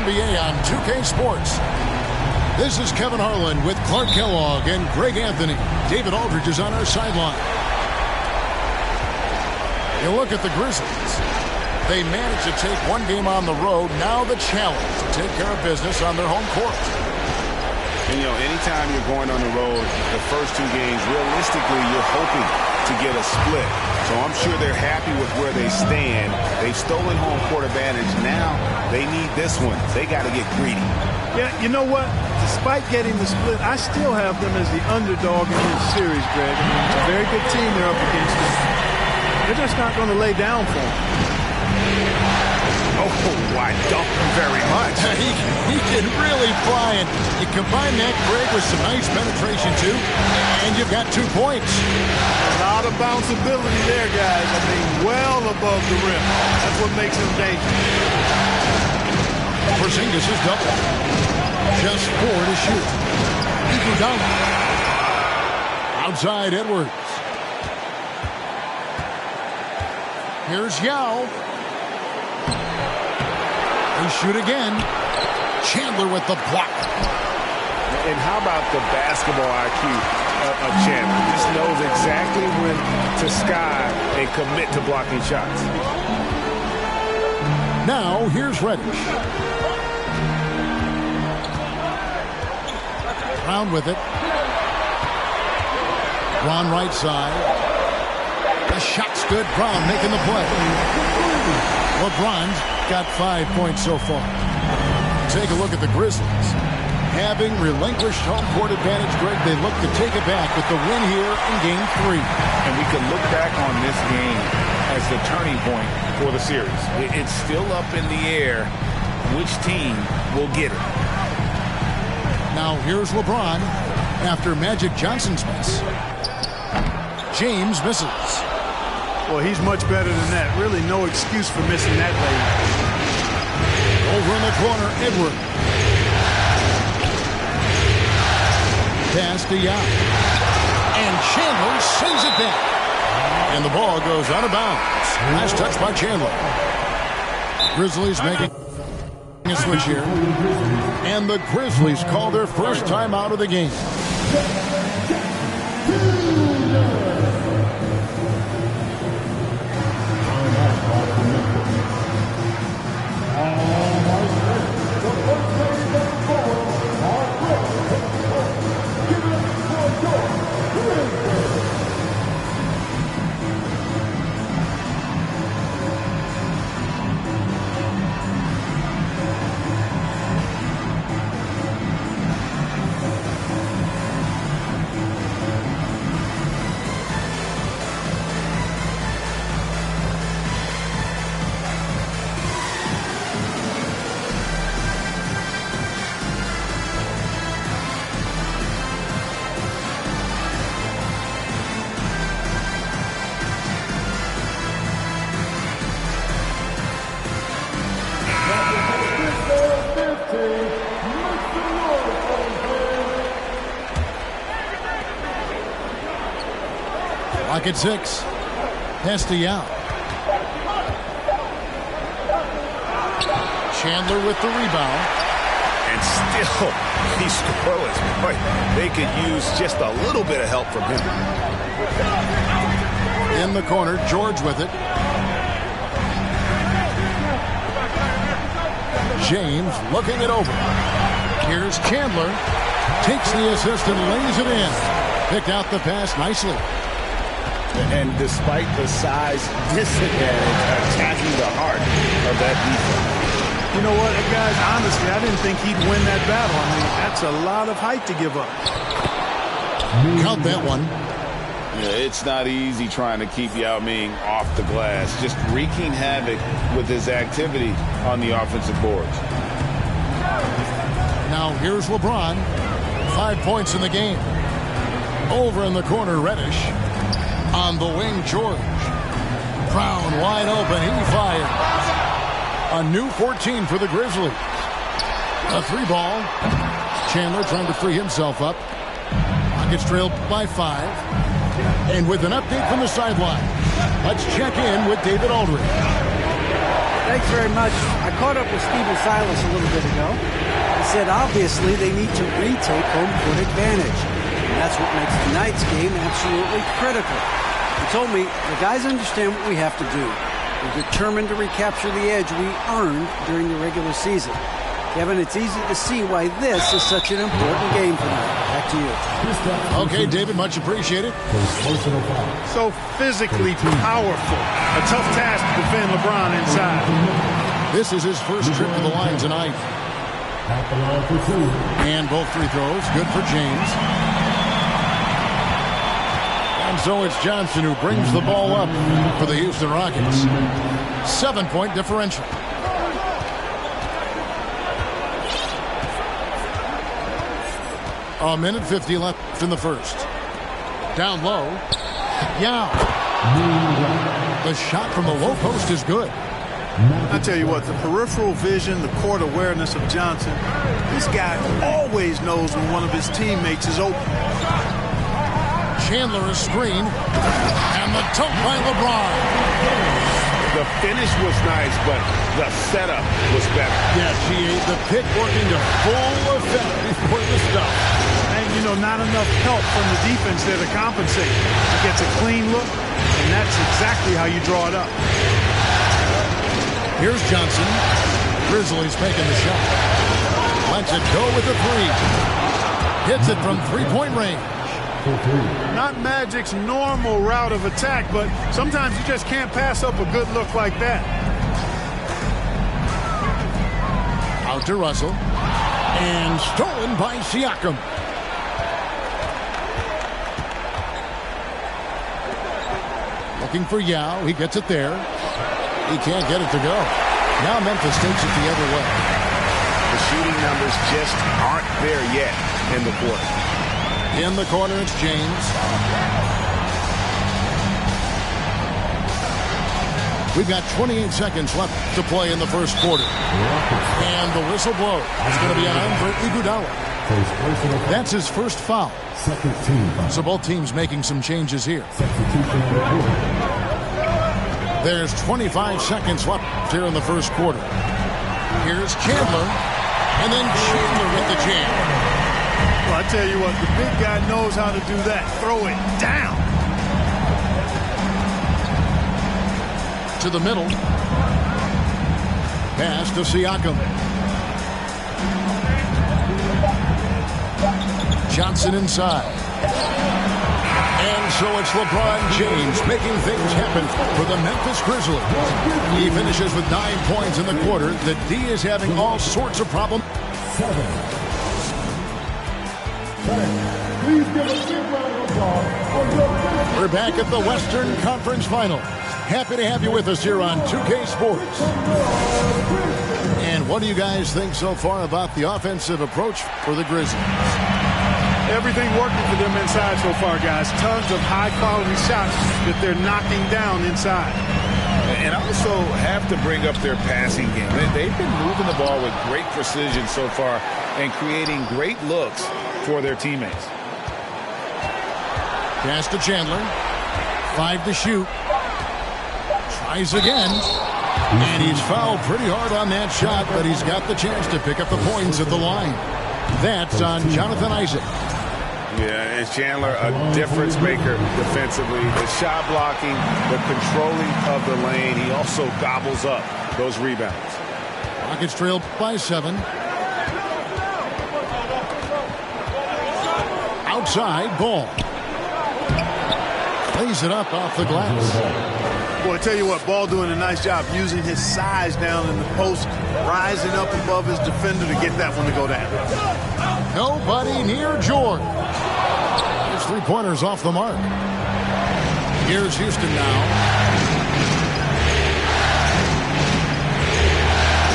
NBA on 2K Sports. This is Kevin Harlan with Clark Kellogg and Greg Anthony. David Aldridge is on our sideline. You look at the Grizzlies. They managed to take one game on the road. Now the challenge to take care of business on their home court. And, anytime you're going on the road, the first two games, realistically, you're hoping to get a split. So I'm sure they're happy with where they stand. They've stolen home court advantage. Now they need this one. They got to get greedy. Yeah, you know what? Despite getting the split, I still have them as the underdog in this series, Greg. I mean, it's a very good team they're up against. They're just not going to lay down for them. Oh, I don't very much. He can really fly, and you combine that, Greg, with some nice penetration, too, and you've got 2 points. A lot of bounceability there, guys. I mean, well above the rim. That's what makes him dangerous. Porzingis is double. Just 4 to shoot. Iguodala. Outside Edwards. Here's Yao. They shoot again. Chandler with the block. And how about the basketball IQ of Chandler? Just knows exactly when to sky and commit to blocking shots. Now here's Reddish. Brown with it. Brown right side. The shot's good. Brown making the play. LeBron's got 5 points so far. Take a look at the Grizzlies. Having relinquished home court advantage, Greg, they look to take it back with the win here in Game 3. And we can look back on this game as the turning point for the series. It's still up in the air which team will get it. Now here's LeBron after Magic Johnson's miss. James misses. Well, he's much better than that. Really no excuse for missing that late. Over in the corner, Edwards. Pass to Yao. And Chandler sends it back. And the ball goes out of bounds. Nice touch by Chandler. Grizzlies making a switch here. And the Grizzlies call their first timeout of the game. Clock at 6. Pass to Yao. Chandler with the rebound. And still, he's scoreless. Boy, they could use just a little bit of help from him. In the corner, George with it. James looking it over. Here's Chandler. Takes the assist and lays it in. Picked out the pass nicely. And despite the size disadvantage, attacking the heart of that defense. You know what, guys, honestly, I didn't think he'd win that battle. I mean, that's a lot of height to give up. Count that one. Yeah, it's not easy trying to keep Yao Ming off the glass, just wreaking havoc with his activity on the offensive boards. Now here's LeBron. 5 points in the game. Over in the corner, Reddish. On the wing, George. Brown wide open. He fires. A new 14 for the Grizzlies. A 3-ball. Chandler trying to free himself up. Rockets trailed by 5. And with an update from the sideline, let's check in with David Aldridge. Thanks very much. I caught up with Stephen Silas a little bit ago. He said obviously they need to retake home court advantage. And that's what makes tonight's game absolutely critical. He told me the guys understand what we have to do. We're determined to recapture the edge we earned during the regular season. Kevin, it's easy to see why this is such an important game for them. Back to you. Okay, David, much appreciated. So physically powerful. A tough task to defend LeBron inside. This is his first trip to the line tonight. And both free throws, good for James. And so it's Johnson who brings the ball up for the Houston Rockets. 7-point differential. A minute 50 left in the first. Down low. Yao. The shot from the low post is good. I tell you what, the peripheral vision, the court awareness of Johnson, this guy always knows when one of his teammates is open. Chandler is screened. And the dunk by LeBron. The finish was nice, but the setup was better. Yeah, the pick working to full effect before the stop. And, you know, not enough help from the defense there to compensate. He gets a clean look, and that's exactly how you draw it up. Here's Johnson. Grizzlies making the shot. Lets it go with the three. Hits it from three-point range. Not Magic's normal route of attack, but sometimes you just can't pass up a good look like that. Out to Russell. And stolen by Siakam. Looking for Yao. He gets it there. He can't get it to go. Now Memphis takes it the other way. The shooting numbers just aren't there yet in the quarter. In the corner, it's James. We've got 28 seconds left to play in the first quarter. And the whistle blows. It's going to be an Andre Iguodala. That's his first foul. So both teams making some changes here. There's 25 seconds left here in the first quarter. Here's Chandler. And then Chandler with the jam. Well, I tell you what, the big guy knows how to do that. Throw it down. To the middle. Pass to Siakam. Johnson inside. And so it's LeBron James making things happen for the Memphis Grizzlies. He finishes with 9 points in the quarter. The D is having all sorts of problems. Please give a big round of applause. We're back at the Western Conference Finals. Happy to have you with us here on 2K Sports. And what do you guys think so far about the offensive approach for the Grizzlies? Everything working for them inside so far, guys. Tons of high-quality shots that they're knocking down inside. And also have to bring up their passing game. They've been moving the ball with great precision so far and creating great looks for their teammates. Pass to Chandler. 5 to shoot. Tries again. And he's fouled pretty hard on that shot, but he's got the chance to pick up the points at the line. That's on Jonathan Isaac. Yeah, and Chandler, a difference maker defensively. The shot blocking, the controlling of the lane. He also gobbles up those rebounds. Rockets trail by 7. Outside, Ball. Lays it up off the glass. Boy, I tell you what, Ball doing a nice job using his size down in the post, rising up above his defender to get that one to go down. Nobody near George. There's 3-pointers off the mark. Here's Houston now.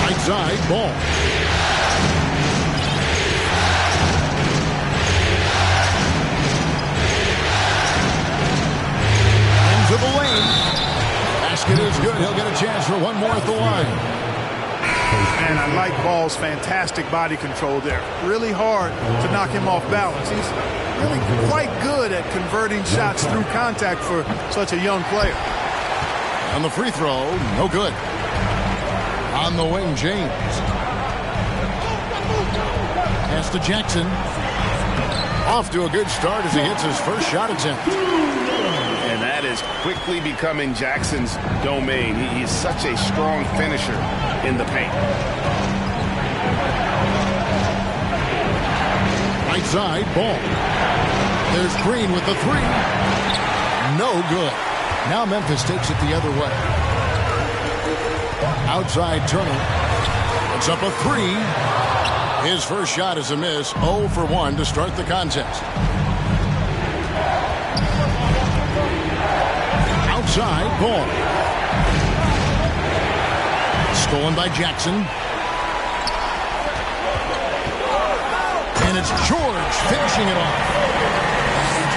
Right side, Ball. Into the lane. Basket is good. He'll get a chance for one more at the line. And I like Ball's fantastic body control there. Really hard to knock him off balance. He's really quite good at converting shots through contact for such a young player. On the free throw, no good. On the wing, James. Pass to Jackson. Off to a good start as he hits his first shot attempt. And that is quickly becoming Jackson's domain. He's such a strong finisher in the paint. Right side, Ball. There's Green with the three. No good. Now Memphis takes it the other way. Outside Turner. It's up a three. His first shot is a miss. 0 for 1 to start the contest. Outside, Ball. Stolen by Jackson. And it's George finishing it off.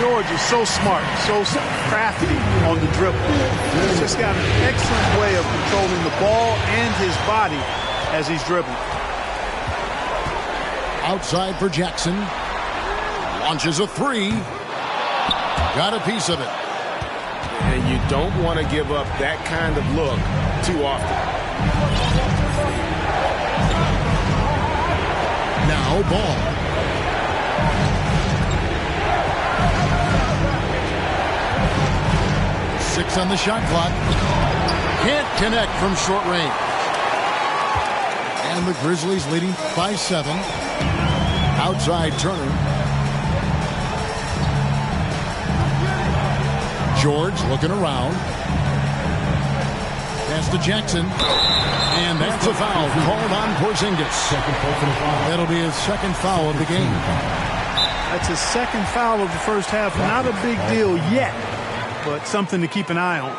George is so smart, so crafty on the dribble. He's just got an excellent way of controlling the ball and his body as he's dribbling. Outside for Jackson. Launches a three. Got a piece of it. And you don't want to give up that kind of look too often. Now Ball. Six on the shot clock. Can't connect from short range. And the Grizzlies leading by 7. Outside Turner. George looking around. Pass to Jackson. And that's a foul called on Porzingis. That'll be his second foul of the game. That's his second foul of the first half. Not a big deal yet, but something to keep an eye on.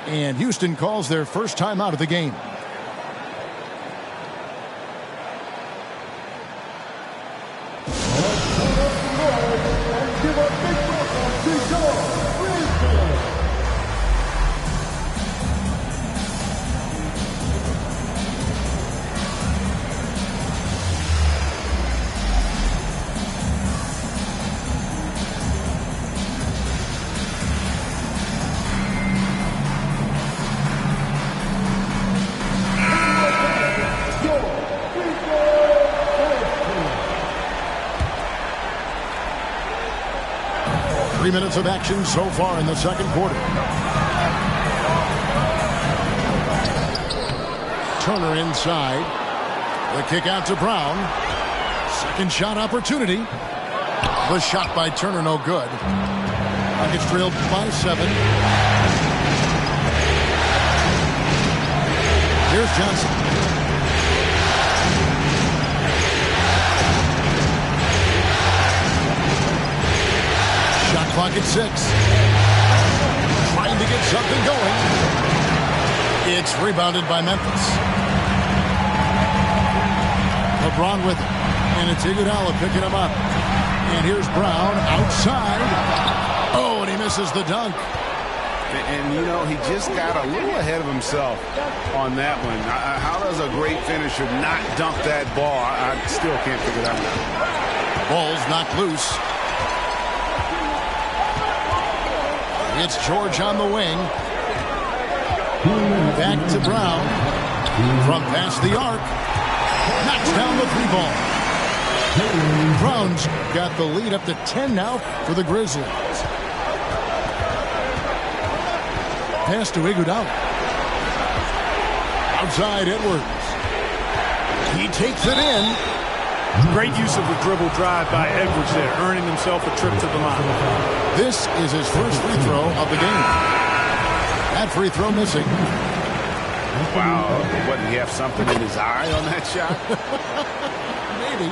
And Houston calls their first time out of the game. Minutes of action so far in the second quarter. Turner inside. The kick out to Brown. Second shot opportunity. The shot by Turner no good. Rockets trailed by 7. Here's Johnson. Shot clock at 6. Trying to get something going. It's rebounded by Memphis. LeBron with it. And it's Iguodala picking him up. And here's Brown outside. Oh, and he misses the dunk. And, you know, he just got a little ahead of himself on that one. How does a great finisher not dunk that ball? I still can't figure that out. Ball's knocked loose. It's George on the wing. Back to Brown. From past the arc. Knocks down the 3 ball. Brown's got the lead up to 10 now for the Grizzlies. Pass to Iguodala. Outside Edwards. He takes it in. Great use of the dribble drive by Edwards there, earning himself a trip to the line. This is his first free throw of the game. That free throw missing. Wow, wouldn't he have something in his eye on that shot? Maybe.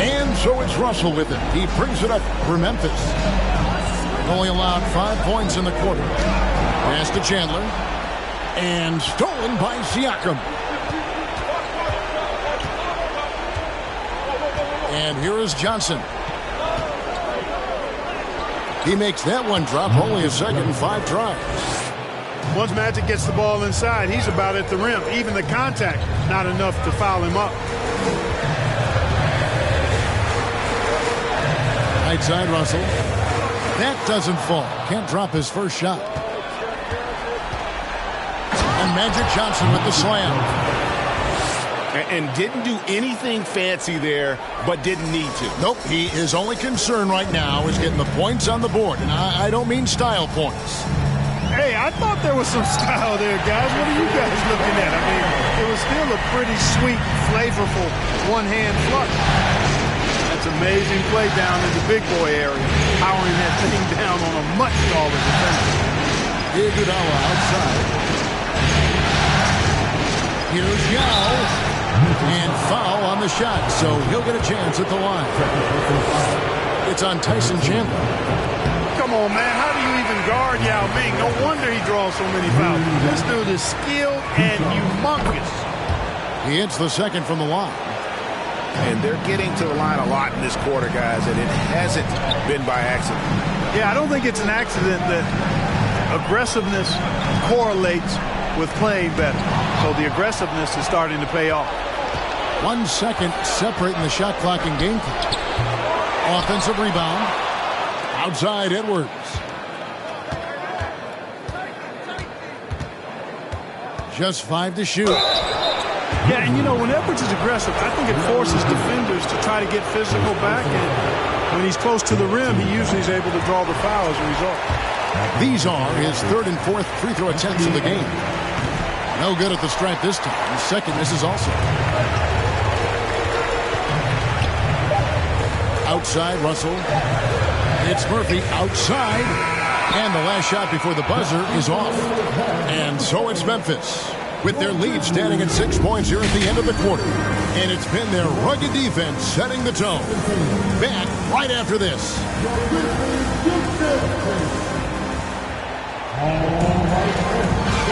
And so it's Russell with it. He brings it up for Memphis. Only allowed 5 points in the quarter. Pass to Chandler. And stolen by Siakam. And here is Johnson. He makes that one drop. Only a second and 5 tries. Once Magic gets the ball inside, he's about at the rim. Even the contact, not enough to foul him up. Right side, Russell. That doesn't fall. Can't drop his first shot. And Magic Johnson with the slam. And didn't do anything fancy there, but didn't need to. Nope, his only concern right now is getting the points on the board. And I don't mean style points. Hey, I thought there was some style there, guys. What are you guys looking at? I mean, it was still a pretty sweet, flavorful one-hand flush. That's amazing play down in the big boy area, powering that thing down on a much taller defender. Iguodala outside. Here's Yao. And foul on the shot, so he'll get a chance at the line. It's on Tyson Chandler. Come on, man. How do you even guard Yao Ming? No wonder he draws so many fouls. This dude is skilled and humongous. He hits the second from the line. And they're getting to the line a lot in this quarter, guys, and it hasn't been by accident. Yeah, I don't think it's an accident that aggressiveness correlates with playing better. So the aggressiveness is starting to pay off. 1 second separating the shot clock and game clock. Offensive rebound. Outside Edwards. Just 5 to shoot. Yeah, and you know, when Edwards is aggressive, I think it forces defenders to try to get physical back. And when he's close to the rim, he usually is able to draw the foul as a result. These are his 3rd and 4th free throw attempts of the game. No good at the stripe this time. The second misses also. Outside Russell. It's Murphy outside. And the last shot before the buzzer is off. And so it's Memphis, with their lead standing at 6 points here at the end of the quarter. And it's been their rugged defense setting the tone. Back right after this.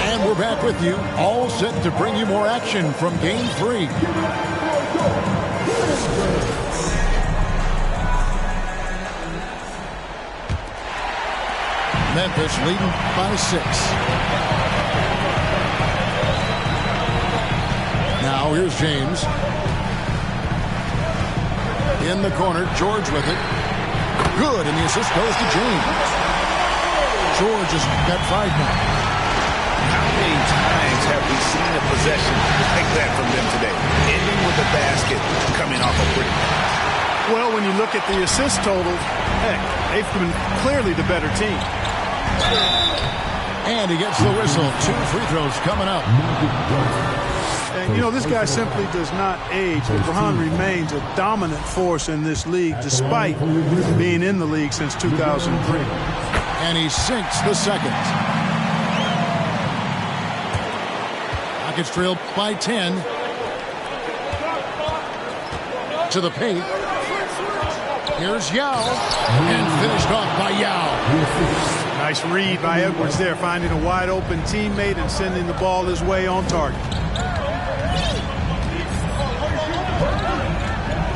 And we're back with you, all set to bring you more action from Game 3. Memphis leading by 6. Now here's James. In the corner, George with it. Good, and the assist goes to James. George has got 5 now. How many times have we seen a possession like that from them today? Ending with a basket coming off a pretty pass. Well, when you look at the assist totals, heck, they've been clearly the better team. And he gets the whistle. 2 free throws coming up. And, you know, this guy simply does not age. LeBron remains a dominant force in this league despite being in the league since 2003. And he sinks the second. Rockets trail by 10. To the paint. Here's Yao. And finished off by Yao. Nice read by Edwards there, finding a wide open teammate and sending the ball his way on target.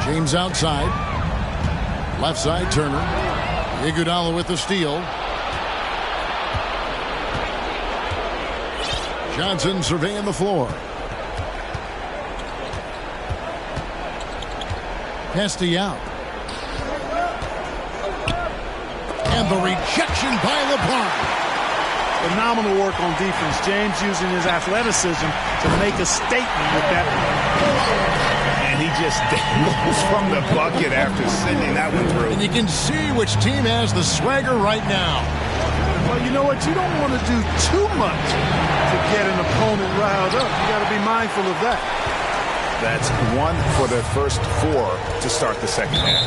James outside. Left side, Turner. Iguodala with the steal. Johnson surveying the floor. Pass to Yao. And the rejection by LeBron. Phenomenal work on defense. James using his athleticism to make a statement with that. And he just goes from the bucket after sending that one through. And you can see which team has the swagger right now. Well, you know what? You don't want to do too much to get an opponent riled up. You got to be mindful of that. That's 1 for the first 4 to start the second half.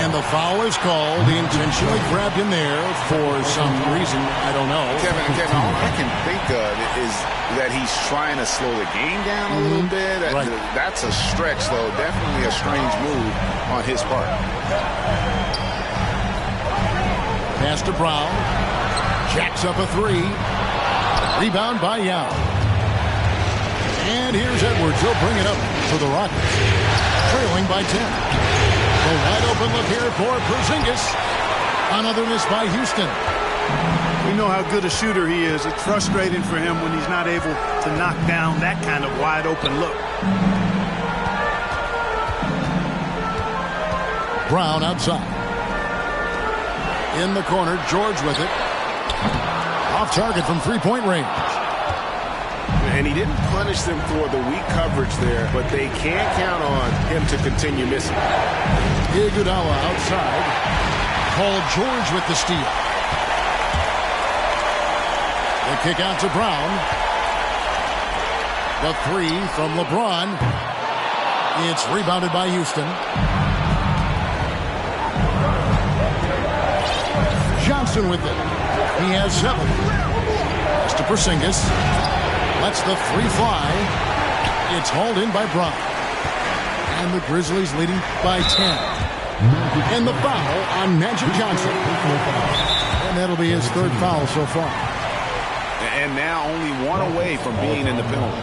And the foul is called. He intentionally grabbed him there for some reason. I don't know. Kevin, all I can think of is that he's trying to slow the game down a little bit. Right. That's a stretch, though. Definitely a strange move on his part. Pass to Brown. Jacks up a 3. Rebound by Yao. And here's Edwards. He'll bring it up for the Rockets. Trailing by 10. The wide open look here for Porzingis. Another miss by Houston. We know how good a shooter he is. It's frustrating for him when he's not able to knock down that kind of wide open look. Brown outside. In the corner, George with it. Off target from 3-point range. And he didn't punish them for the weak coverage there, but they can't count on him to continue missing. Iguodala outside. Paul George with the steal. The kick out to Brown. The three from LeBron. It's rebounded by Houston. Johnson with it. He has 7. Pass to Porzingis. Lets the three fly. It's hauled in by Brown. And the Grizzlies leading by 10. And the foul on Magic Johnson. And that'll be his 3rd foul so far. And now only 1 away from being in the penalty.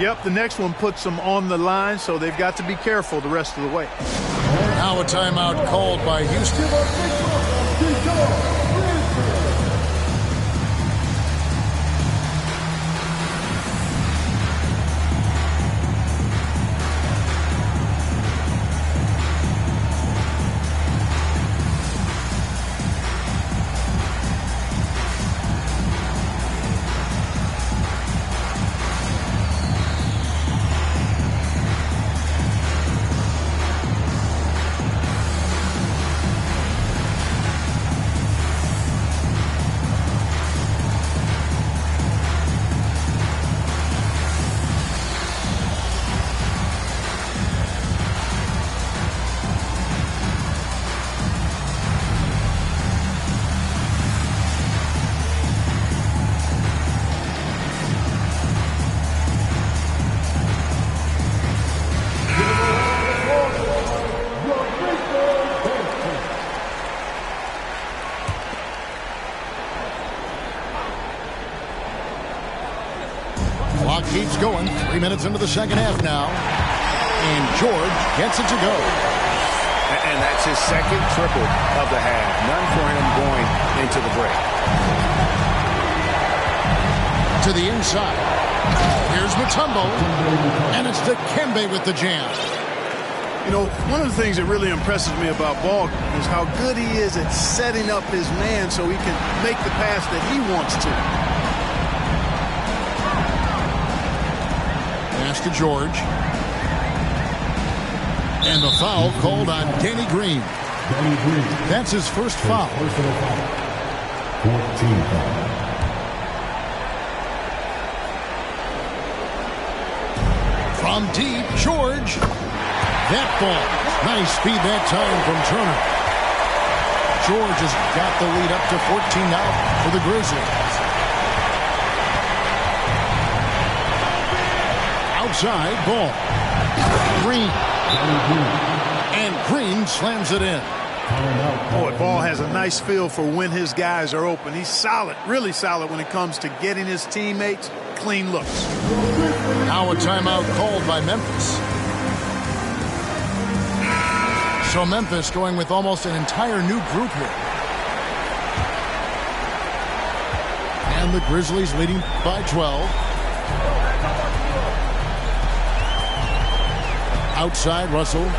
Yep, the next one puts them on the line, so they've got to be careful the rest of the way. Now a timeout called by Houston. Clock keeps going. 3 minutes into the second half now. And George gets it to go. And that's his 2nd triple of the half. None for him going into the break. To the inside. Here's Mutombo. And it's Dikembe with the jam. You know, one of the things that really impresses me about Ball is how good he is at setting up his man so he can make the pass that he wants to. Pass to George. And the foul called on Danny Green. That's his first foul. 14 foul. From deep, George. That ball. Nice speed that time from Turner. George has got the lead up to 14 now for the Grizzlies. Outside, ball. Green. And Green slams it in. Boy, Ball has a nice feel for when his guys are open. He's solid, really solid when it comes to getting his teammates clean looks. Now a timeout called by Memphis. So Memphis going with almost an entire new group here. And the Grizzlies leading by 12. Outside, Russell.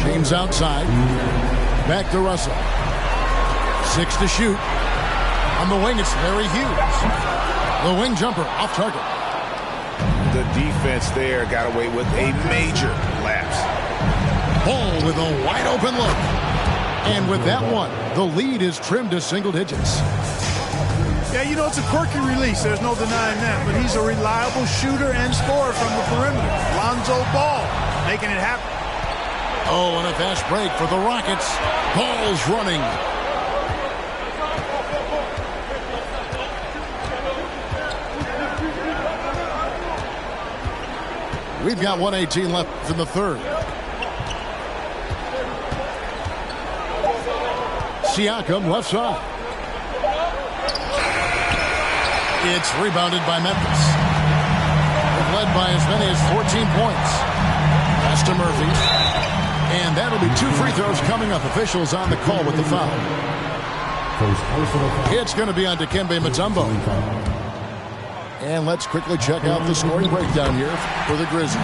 James outside. Back to Russell. 6 to shoot. On the wing, it's Larry Hughes. The wing jumper off target. The defense there got away with a major lapse. Ball with a wide open look. And with that one, the lead is trimmed to single digits. Yeah, you know, it's a quirky release. There's no denying that. But he's a reliable shooter and scorer from the perimeter. Lonzo Ball making it happen. Oh, and a fast break for the Rockets. Ball's running. We've got 1:18 left in the third. Siakam left side. It's rebounded by Memphis. They've led by as many as 14 points. Pass to Murphy. And that'll be 2 free throws coming up. Officials on the call with the foul. It's going to be on Dikembe Mutombo. And let's quickly check out the scoring breakdown here for the Grizzlies.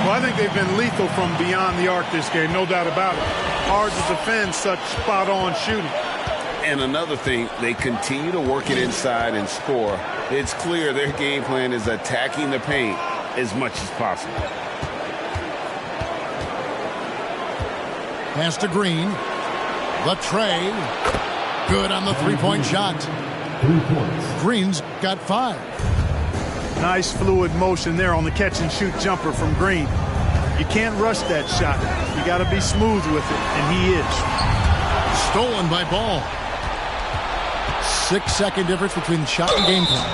Well, I think they've been lethal from beyond the arc this game, no doubt about it. Hard to defend such spot-on shooting. And another thing, they continue to work it inside and score. It's clear their game plan is attacking the paint as much as possible. Pass to Green. The tray. Good on the three-point shot. 3 points. Green's got 5. Nice fluid motion there on the catch-and-shoot jumper from Green. You can't rush that shot. You got to be smooth with it, and he is. Stolen by Ball. 6-second difference between shot and game plan.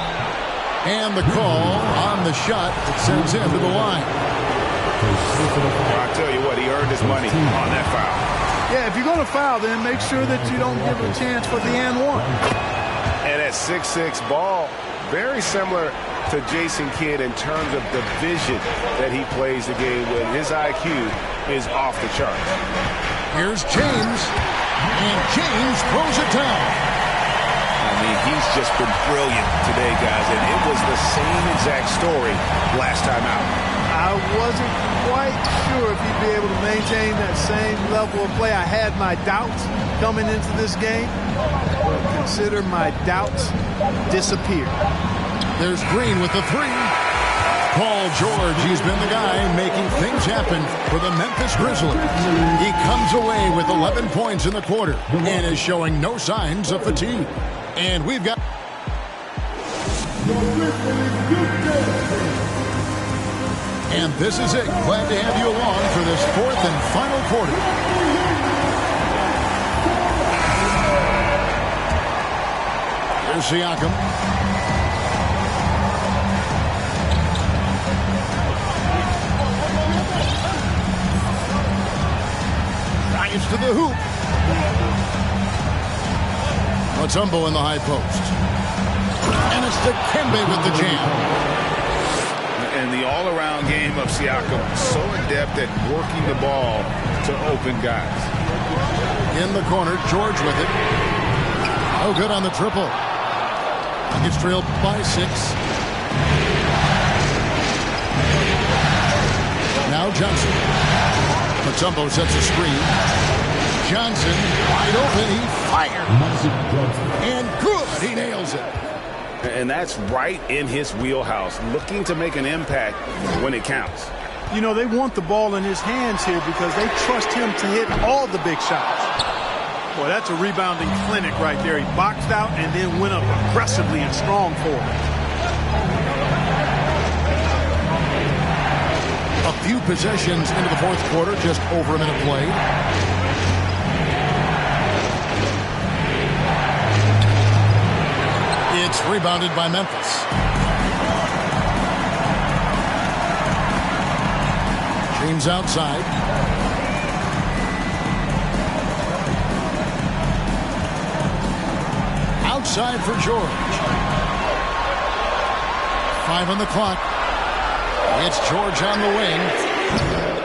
And the call on the shot that sends him to the line. I tell you what, he earned his money on that foul. Yeah, if you're going to foul, then make sure that you don't give a chance for the and one. And at 6'6", Ball, very similar to Jason Kidd in terms of the vision that he plays the game with. His IQ is off the charts. Here's James. And James throws it down. I mean, he's just been brilliant today, guys, and it was the same exact story last time out. I wasn't quite sure if he'd be able to maintain that same level of play. I had my doubts coming into this game, but consider my doubts disappeared. There's Green with the 3. Paul George, he's been the guy making things happen for the Memphis Grizzlies. He comes away with 11 points in the quarter and is showing no signs of fatigue. And we've got... And this is it. Glad to have you along for this 4th and final quarter. Here's Siakam. Drives to the hoop. Mutombo in the high post. And it's Dikembe with the jam. And the all-around game of Siakam, so adept at working the ball to open guys. In the corner, George with it. Oh, good on the triple. Gets trailed by 6. Now Johnson. Mutombo sets a screen. Johnson wide open. He fired. And good. He nails it. And that's right in his wheelhouse, looking to make an impact when it counts. You know, they want the ball in his hands here because they trust him to hit all the big shots. Boy, that's a rebounding clinic right there. He boxed out and then went up aggressively and strong for it. A few possessions into the 4th quarter, just over a minute played. It's rebounded by Memphis. James outside. Outside for George. 5 on the clock. It's George on the wing.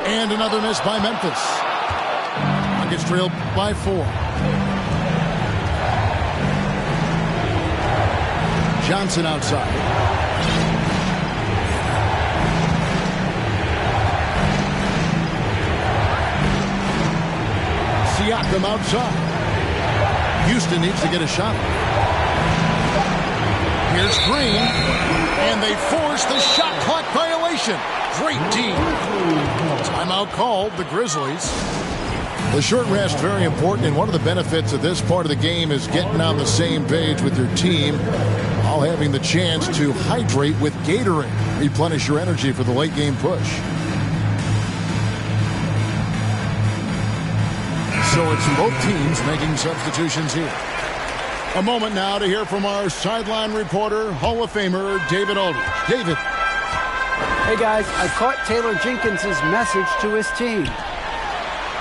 And another miss by Memphis. Nuggets trailed by 4. Johnson outside. Siakam outside. Houston needs to get a shot. Here's Green. And they force the shot clock violation. Great team. Timeout called, the Grizzlies. The short rest, very important, and one of the benefits of this part of the game is getting on the same page with your team while having the chance to hydrate with Gatorade. Replenish your energy for the late game push. So it's both teams making substitutions here. A moment now to hear from our sideline reporter, Hall of Famer David Aldridge. David. Hey guys, I caught Taylor Jenkins' message to his team.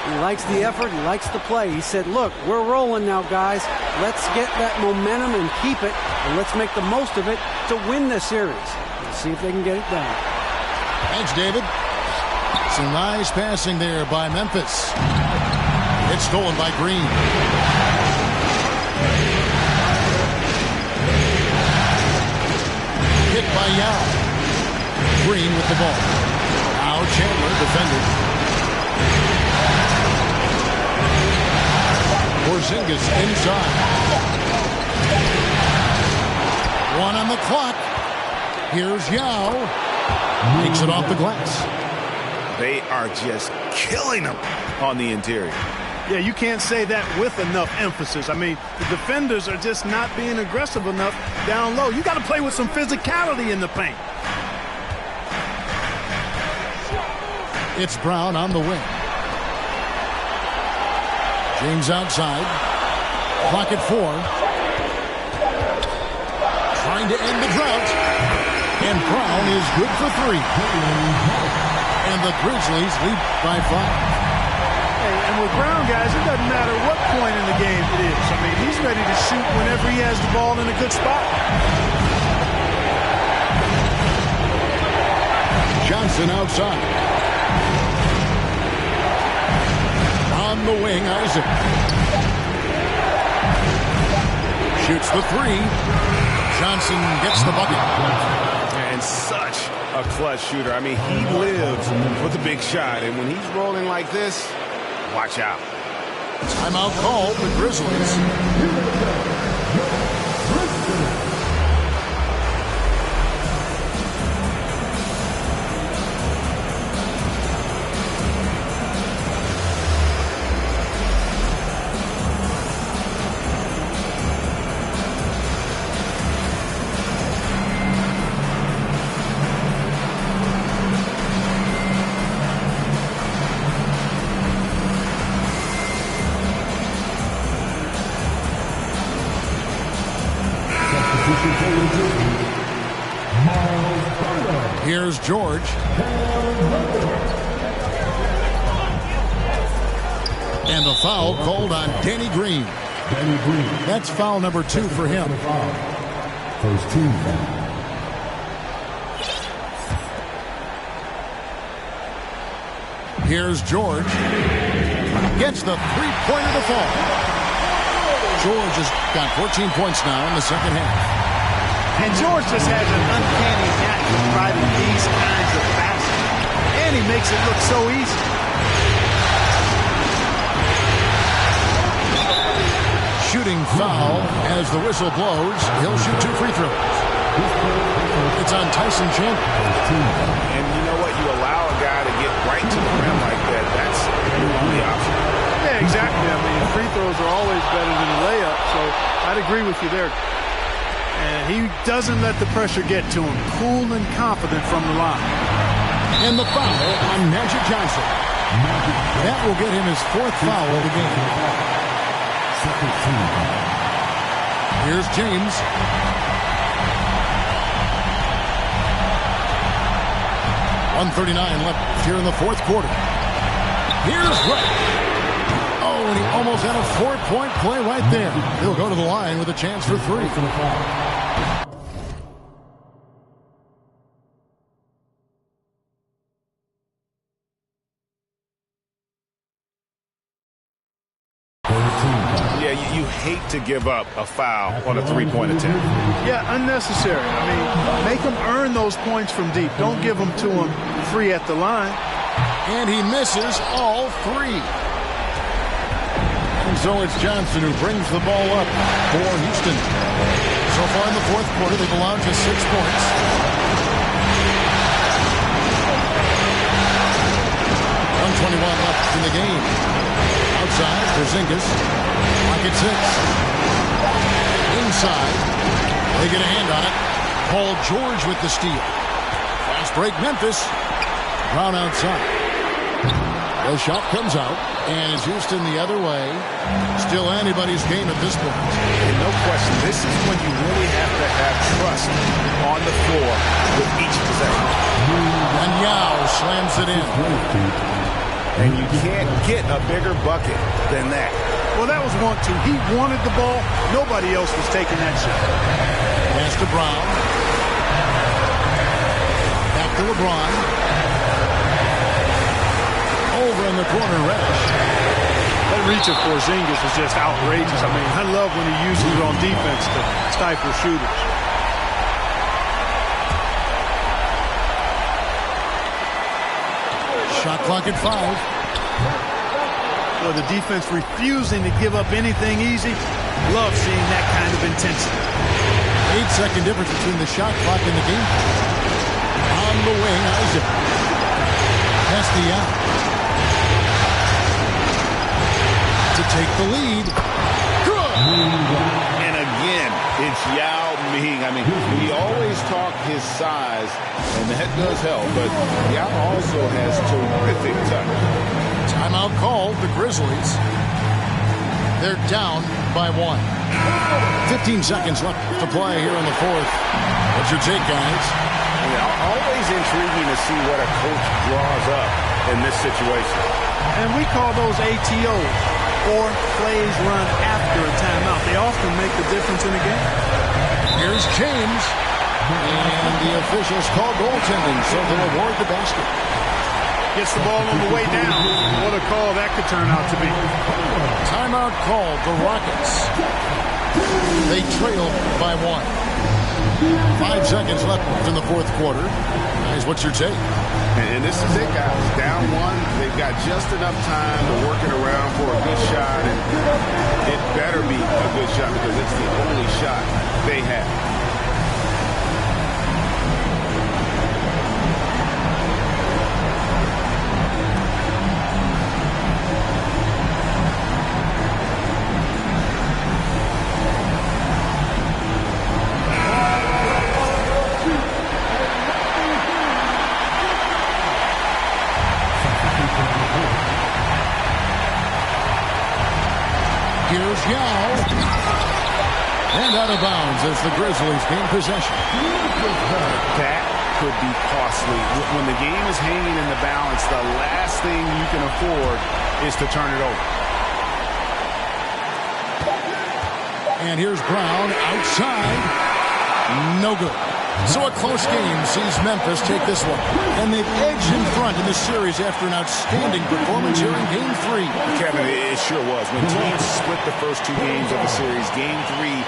He likes the effort, he likes the play. He said, look, we're rolling now, guys. Let's get that momentum and keep it, and let's make the most of it to win this series. Let's see if they can get it done. Thanks, David. Some nice passing there by Memphis. It's stolen by Green. Hit by Yao. Green with the ball. Now Chandler defended. Porzingis inside. One on the clock. Here's Yao. Takes it off the glass. They are just killing them on the interior. Yeah, you can't say that with enough emphasis. I mean, the defenders are just not being aggressive enough down low. You got to play with some physicality in the paint. It's Brown on the wing. James outside. Clock at 4. Trying to end the drought. And Brown is good for 3. And the Grizzlies lead by 5. And with Brown, guys, it doesn't matter what point in the game it is. I mean, he's ready to shoot whenever he has the ball in a good spot. Johnson outside. On the wing, Isaac. Shoots the 3. Johnson gets the bucket. And such a clutch shooter. I mean, he lives with a big shot. And when he's rolling like this, watch out. Timeout called the Grizzlies. Here's George. And the foul called on Danny Green. That's foul number 2 for him. First team foul. Here's George. Gets the 3-pointer to fall. George has got 14 points now in the second half. And George just has an uncanny knack for driving these kinds of baskets. And he makes it look so easy. Shooting foul as the whistle blows. He'll shoot 2 free throws. It's on Tyson Chandler. And you know what? You allow a guy to get right to the rim like that. That's your only option. Yeah, exactly. I mean, free throws are always better than a layup. So I'd agree with you there. And he doesn't let the pressure get to him. Cool and confident from the line. And the foul on Magic Johnson. That will get him his 4th foul of the game. Here's James. .139 left here in the 4th quarter. Here's Ray. Oh, and he almost had a 4-point play right there. He'll go to the line with a chance for 3. Yeah, you hate to give up a foul on a 3-point attempt. Yeah, unnecessary. I mean, make them earn those points from deep. Don't give them to them free at the line. And he misses all 3. And so it's Johnson who brings the ball up for Houston. So far in the 4th quarter, they've allowed just 6 points. 1:21 left in the game. Outside, Porzingis. Pocket 6. Inside. They get a hand on it. Paul George with the steal. Fast break, Memphis. Brown outside. The shot comes out, and it's Houston the other way. Still anybody's game at this point. And no question, this is when you really have to have trust on the floor with each possession. And Yao slams it in. And you can't get a bigger bucket than that. Well, that was 1-2. He wanted the ball. Nobody else was taking that shot. Pass to Brown. Back to LeBron. Over in the corner, Reddish. That reach of Porzingis is just outrageous. I mean, I love when he uses it on defense to stifle shooters. Shot clock at 5. Well, the defense refusing to give up anything easy. Love seeing that kind of intensity. 8-second difference between the shot clock and the game. On the wing, Isaac. Castellanos to take the lead. Good! And again, it's Yao Ming. I mean, we always talk his size, and that does help, but Yao also has terrific touch. Timeout called, the Grizzlies. They're down by 1. 15 seconds left to play here in the fourth. What's your take, guys? Yeah, always intriguing to see what a coach draws up in this situation. And we call those ATOs, or plays run after a timeout. They often make the difference in a game. Here's James. And the officials call goaltending, so they'll award the basket. Gets the ball on the way down. What a call that could turn out to be. Timeout called, the Rockets. They trail by 1. 5 seconds left in the fourth quarter. Guys, what's your take? And this is it, guys. Down 1. They've got just enough time to work it around for a good shot. And it better be a good shot because it's the only shot they have. Here's Yao. And out of bounds as the Grizzlies gain possession. That could be costly. When the game is hanging in the balance, the last thing you can afford is to turn it over. And here's Brown outside. No good. So a close game sees Memphis take this one. And they've edged in front in the series after an outstanding performance here in Game 3. Kevin, it sure was. When teams split the first 2 games of the series, Game 3